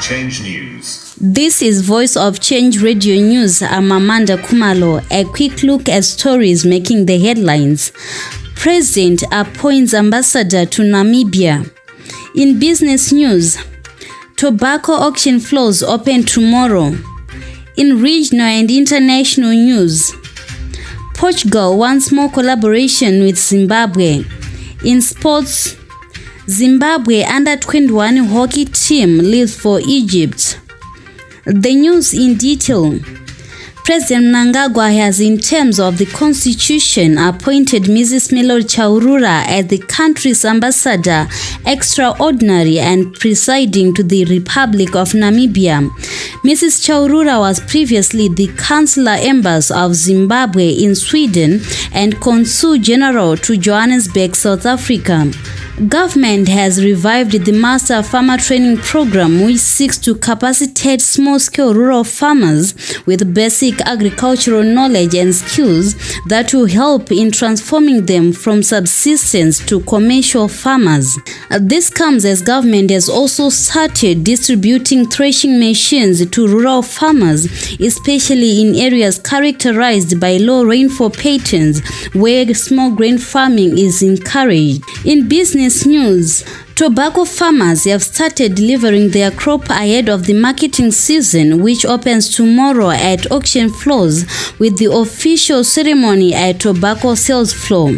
Change News. This is Voice of Change Radio News. I'm Amanda Kumalo. A quick look at stories making the headlines. President appoints ambassador to Namibia. In business news, tobacco auction floors open tomorrow. In regional and international news, Portugal wants more collaboration with Zimbabwe. In sports, Zimbabwe under-21 hockey team leaves for Egypt. The news in detail. President Mnangagwa has, in terms of the constitution, appointed Mrs. Melody Chaurura as the country's ambassador extraordinary and presiding to the Republic of Namibia. Mrs. Chaurura was previously the Consular Embassy of Zimbabwe in Sweden and Consul General to Johannesburg, South Africa. Government has revived the Master Farmer Training Program, which seeks to capacitate small-scale rural farmers with basic agricultural knowledge and skills that will help in transforming them from subsistence to commercial farmers. This comes as government has also started distributing threshing machines to rural farmers, especially in areas characterized by low rainfall patterns where small grain farming is encouraged. In business news, tobacco farmers have started delivering their crop ahead of the marketing season, which opens tomorrow at auction floors with the official ceremony at tobacco sales floor.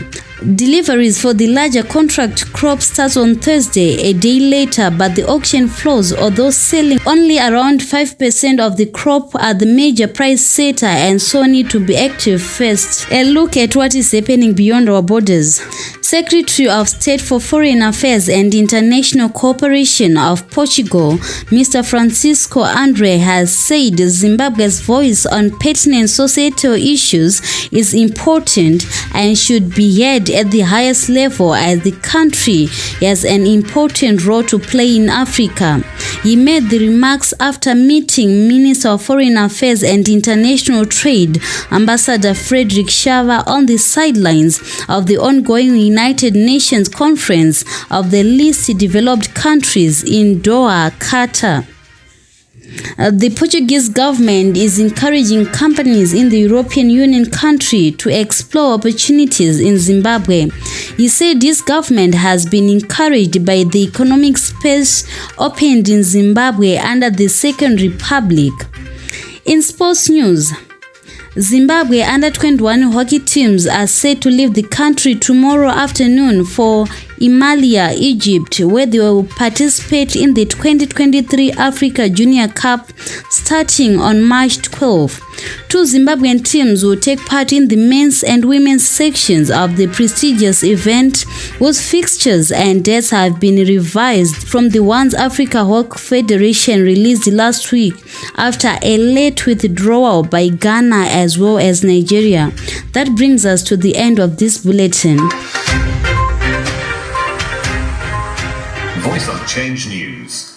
Deliveries for the larger contract crop starts on Thursday, a day later, but the auction floors, although selling only around 5% of the crop, are the major price setter and so need to be active first. A look at what is happening beyond our borders. Secretary of State for Foreign Affairs and International Cooperation of Portugal, Mr. Francisco Andre, has said Zimbabwe's voice on pertinent societal issues is important and should be heard at the highest level, as the country has an important role to play in Africa. He made the remarks after meeting Minister of Foreign Affairs and International Trade, Ambassador Frederick Shava, on the sidelines of the ongoing United Nations Conference of the Least Developed Countries in Doha, Qatar. The Portuguese government is encouraging companies in the European Union country to explore opportunities in Zimbabwe. He said this government has been encouraged by the economic space opened in Zimbabwe under the Second Republic. In sports news, Zimbabwe under-21 hockey teams are set to leave the country tomorrow afternoon for Emilia, Egypt, where they will participate in the 2023 Africa Junior Cup starting on March 12. Two Zimbabwean teams will take part in the men's and women's sections of the prestigious event, whose fixtures and dates have been revised from the ones Africa Hockey Federation released last week after a late withdrawal by Ghana as well as Nigeria. That brings us to the end of this bulletin. Voice of Change News.